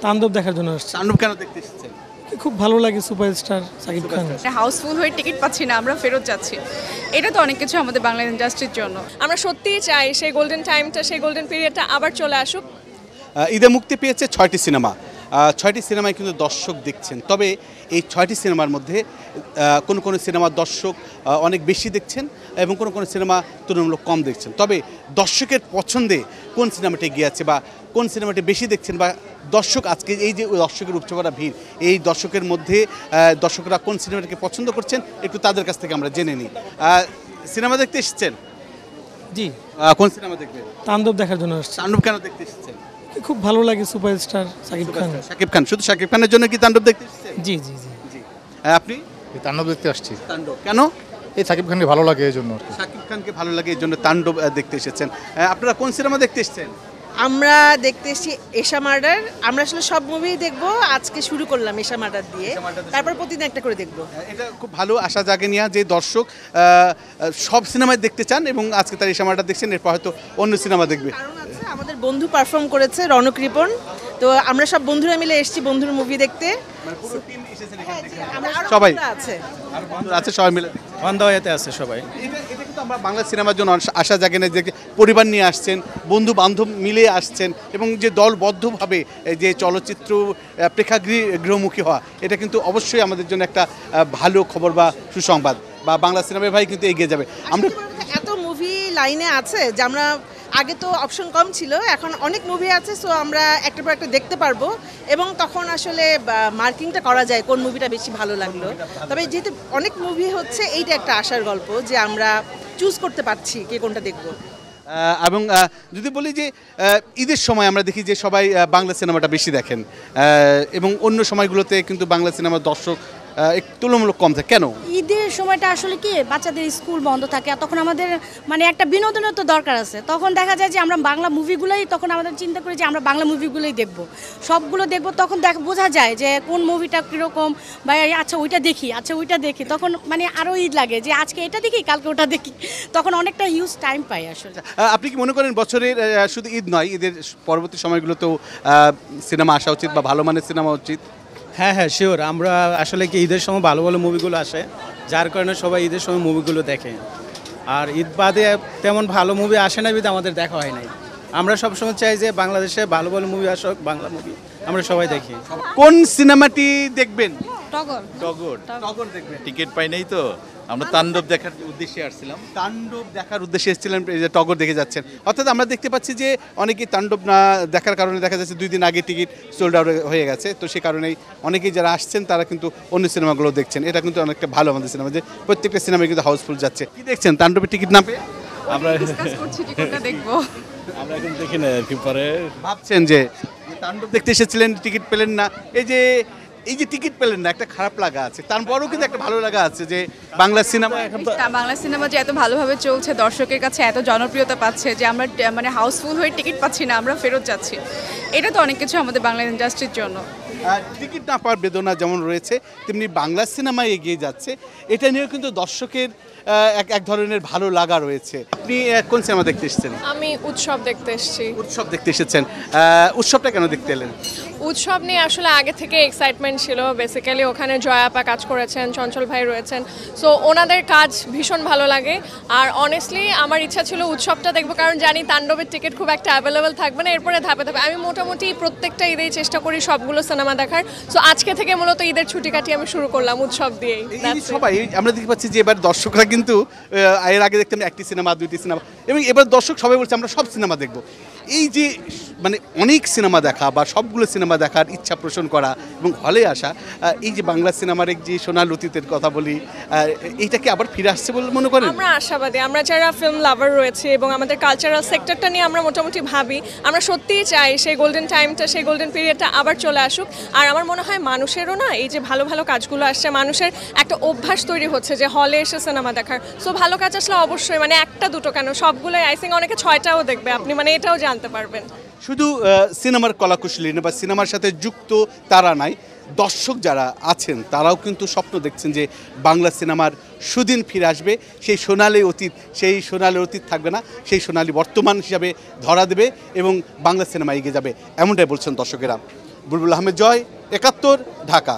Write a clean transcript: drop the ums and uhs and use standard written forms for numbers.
তাণ্ডব দেখার জন্য আসছি। তাণ্ডব কেন দেখতে এসেছেন? খুব ভালো লাগে সুপারস্টার সাকিব খান। হাউসফুল হয়ে টিকিট পাচ্ছি না, আমরা ফেরত যাচ্ছি। এটা তো অনেক কিছু আমাদের বাংলা ইন্ডাস্ট্রির জন্য। আমরা সত্যিই চাই সেই গোল্ডেন টাইমটা, সেই গোল্ডেন পিরিয়ডটা আবার চলে আসুক। ঈদে মুক্তি পেয়েছে 6টি সিনেমা। 6টি সিনেমায় কিন্তু দর্শক দেখছেন, তবে এই 6টি সিনেমার মধ্যে কোনো কোনো সিনেমার দর্শক অনেক বেশি দেখছেন এবং কোনো কোনো সিনেমা তুলনামূলক কম দেখছেন। তবে দর্শকের পছন্দে কোন সিনেমাটি এগিয়ে আছে বা কোন সিনেমাটি বেশি দেখছেন বা দর্শক আজকে এই যে দর্শকের উপচে পড়া ভিড়, এই দর্শকের মধ্যে দর্শকরা কোন সিনেমাটিকে পছন্দ করছেন একটু তাদের কাছ থেকে আমরা জেনে নিই। সিনেমা দেখতে এসেছেন? জি। কোন সিনেমা দেখবেন? তাণ্ডব দেখার জন্য আসছি। তাণ্ডব কেন দেখতে এসেছেন? খুব ভালো লাগে সুপারস্টার সাকিব খান। শাকিব খান, শুধু শাকিব খানের জন্য কি তাণ্ডব দেখতে এসেছেন? জি জি জি। জি। আপনি? এই তাণ্ডব দেখতে আসছি। তাণ্ডব কেন? এই সাকিব খানকে ভালো লাগে এই জন্য আর কি। শাকিব খানকে ভালো লাগে এই জন্য তাণ্ডব দেখতে এসেছেন। আপনারা কোন সিনেমা দেখতে এসেছেন? আমরা দেখতে এসেছি এশা মার্ডার। আমরা আসলে সব মুভি দেখবো, আজকে শুরু করলাম এশা মার্ডার দিয়ে, তারপর প্রতিদিন একটা করে দেখবো। এটা খুব ভালো আশা জাগে নিয়ে যে দর্শক সব সিনেমায় দেখতে চান এবং আজকে তার এই সিনেমাটা দেখছেন, এরপর হয়তো অন্য সিনেমা দেখবে। কারণ আছে, আমাদের বন্ধু পারফর্ম করেছে, রনক রিপন। তো আমরা সব বন্ধুরা মিলে এসেছি বন্ধুর মুভি দেখতে। সবাই আছে আছে সবাই মিলে বান্দাওয়াতে আছে সবাই। এটা কিন্তু আমরা বাংলা সিনেমার জন্য আশা জাগে না যে পরিবার নিয়ে আসছেন, বন্ধু বান্ধব মিলে আসছেন এবং যে দলবদ্ধভাবে যে চলচ্চিত্র প্রেক্ষাগৃহমুখী হওয়া, এটা কিন্তু অবশ্যই আমাদের জন্য একটা ভালো খবর বা সুসংবাদ, বা বাংলা সিনেমায় ভাই কিন্তু এগিয়ে যাবে। আমরা এত মুভি লাইনে আছে যে আমরা আগে তো অপশন কম ছিল, এখন অনেক মুভি আছে, সো আমরা একটার পর একটা দেখতে পারবো এবং তখন আসলে মার্কিংটা করা যায় কোন মুভিটা বেশি ভালো লাগলো। তবে যেহেতু অনেক মুভি হচ্ছে, এইটা একটা আশার গল্প যে আমরা চুজ করতে পারছি কে কোনটা দেখবো। এবং যদি বলি যে ঈদের সময় আমরা দেখি যে সবাই বাংলা সিনেমাটা বেশি দেখেন এবং অন্য সময়গুলোতে কিন্তু বাংলা সিনেমার দর্শক একটু তুলনামূলক কম থাকে। কেন? ঈদের সময়টা আসলে কি বাচ্চাদের স্কুল বন্ধ থাকে, আর তখন আমাদের মানে একটা বিনোদনের তো দরকার আছে। তখন দেখা যায় যে আমরা বাংলা মুভিগুলোই, তখন আমাদের চিন্তা করি যে আমরা বাংলা মুভিগুলোই দেখব, সবগুলো দেখব। তখন বোঝা যায় যে কোন মুভিটা কীরকম, বা আচ্ছা ওইটা দেখি, আচ্ছা ওইটা দেখি। তখন মানে আরও ঈদ লাগে যে আজকে এটা দেখি, কালকে ওটা দেখি। তখন অনেকটা হিউজ টাইম পাই আসলে। আপনি কি মনে করেন বছরের শুধু ঈদ নয়, ঈদের পরবর্তী সময়গুলোতেও সিনেমা আসা উচিত বা ভালো মানের সিনেমা উচিত? হ্যাঁ হ্যাঁ শিওর। আমরা আসলে কি ঈদের সময় ভালো ভালো মুভিগুলো আসে, যার কারণে সবাই ঈদের সময় মুভিগুলো দেখে। আর ঈদ বাদে তেমন ভালো মুভি আসে না, বিধে আমাদের দেখা হয় নাই। আমরা সবসময় চাই যে বাংলাদেশে ভালো ভালো মুভি আসুক, বাংলা মুভি আমরা সবাই দেখি। কোন সিনেমাটি দেখবেন? টগর। টগর। টগর দেখবেন? টিকিট পাই নাই তো, আমরা তাণ্ডব দেখার উদ্দেশ্যে আসছিলাম। তাণ্ডব দেখার উদ্দেশ্যে এসেছিলেন, টগর দেখে যাচ্ছেন। অর্থাৎ আমরা দেখতে পাচ্ছি যে অনেকেই তাণ্ডব না দেখার কারণে দেখা যাচ্ছে 2 দিন আগে টিকিট সোল্ড আউট হয়ে গেছে। তো সেই কারণেই অনেকেই যারা আসছেন তারা কিন্তু অন্য সিনেমাগুলো দেখছেন। এটা কিন্তু অনেকটা ভালো আমাদের সিনেমা, যে প্রত্যেকটা সিনেমায় কিন্তু হাউসফুল যাচ্ছে। কি দেখছেন তাণ্ডবের টিকিট না পেয়ে? আমরা ডিসকাস করছি টিকিটটা দেখবো। আমরা এখন দেখি না আর কি, পরে ভাবছেন যে তাণ্ডব দেখতে এসেছিলেন, টিকিট পেলেন না, এই যে টিকিট পেলেন না, একটা খারাপ লাগা আছে, তারপরেও কিন্তু একটা ভালো লাগা আছে যে বাংলা সিনেমা বাংলা সিনেমা যে এত ভালোভাবে চলছে, দর্শকের কাছে এত জনপ্রিয়তা পাচ্ছে যে আমরা মানে হাউসফুল হয়ে টিকিট পাচ্ছি না, আমরা ফেরত যাচ্ছি। এটা তো অনেক কিছু আমাদের বাংলা ইন্ডাস্ট্রির জন্য। টিকিট না পাওয়ার বেদনা যেমন রয়েছে, তেমনি বাংলা সিনেমায় এগিয়ে যাচ্ছে, এটা নিয়েও কিন্তু দর্শকের এক ধরনের ভালো লাগা রয়েছে। আপনি কোন সিনেমা দেখতে এসেছেন? আমি উৎসব দেখতে এসেছি। উৎসব দেখতে এসেছেন। উৎসবটা কেন দেখতে এলেন? উৎসব নিয়ে আসলে আগে থেকে এক্সাইটমেন্ট ছিল। বেসিক্যালি ওখানে জয়া আপা কাজ করেছেন, চঞ্চল ভাই রয়েছেন, সো ওনাদের কাজ ভীষণ ভালো লাগে। আর অনেস্টলি আমার ইচ্ছা ছিল উৎসবটা দেখবো, কারণ জানি তাণ্ডবের টিকিট খুব একটা অ্যাভেলেবেল থাকবে না। এরপরে ধাপে ধাপে আমি মোটামুটি প্রত্যেকটা ঈদেই চেষ্টা করি সবগুলো সিনেমা দেখার। সো আজকে থেকে মূলত ঈদের ছুটি কাটিয়ে আমি শুরু করলাম উৎসব দিয়েই। সবাই আমরা দেখতে পাচ্ছি যে এবার দর্শকরা কিন্তু এর আগে দেখতাম 1টি সিনেমা 2টি সিনেমা, এবং এবার দর্শক সবাই বলছে আমরা সব সিনেমা দেখব। এই যে মানে অনেক সিনেমা দেখা বা সবগুলো সিনেমা দেখার ইচ্ছা পোষণ করা এবং হলে আসা, এই যে বাংলা সিনেমার এক যে সোনার অতীতের কথা বলি, এইটাকে আবার ফিরে আসছে বলে মনে করেন? আমরা আশাবাদী। আমরা যারা ফিল্ম লাভার রয়েছে এবং আমাদের কালচারাল সেক্টরটা নিয়ে আমরা মোটামুটি ভাবি, আমরা সত্যিই চাই সেই গোল্ডেন টাইমটা, সেই গোল্ডেন পিরিয়ডটা আবার চলে আসুক। আর আমার মনে হয় মানুষেরও না এই যে ভালো ভালো কাজগুলো আসছে, মানুষের একটা অভ্যাস তৈরি হচ্ছে যে হলে এসে সিনেমা দেখার। সো ভালো কাজ আসলে অবশ্যই মানে একটা দুটো কেন, সবগুলোই আই থিঙ্ক অনেকে 6টাও দেখবে, আপনি মানে এটাও জানতে পারবেন। শুধু সিনেমার কলাকুশলী বা সিনেমার সাথে যুক্ত তারা নাই, দর্শক যারা আছেন তারাও কিন্তু স্বপ্ন দেখছেন যে বাংলা সিনেমার সুদিন ফিরে আসবে, সেই সোনালী অতীত থাকবে না, সেই সোনালী বর্তমান হিসাবে ধরা দেবে এবং বাংলা সিনেমা এগিয়ে যাবে, এমনটাই বলছেন দর্শকেরা। বুলবুল আহমেদ জয়, ৭১, ঢাকা।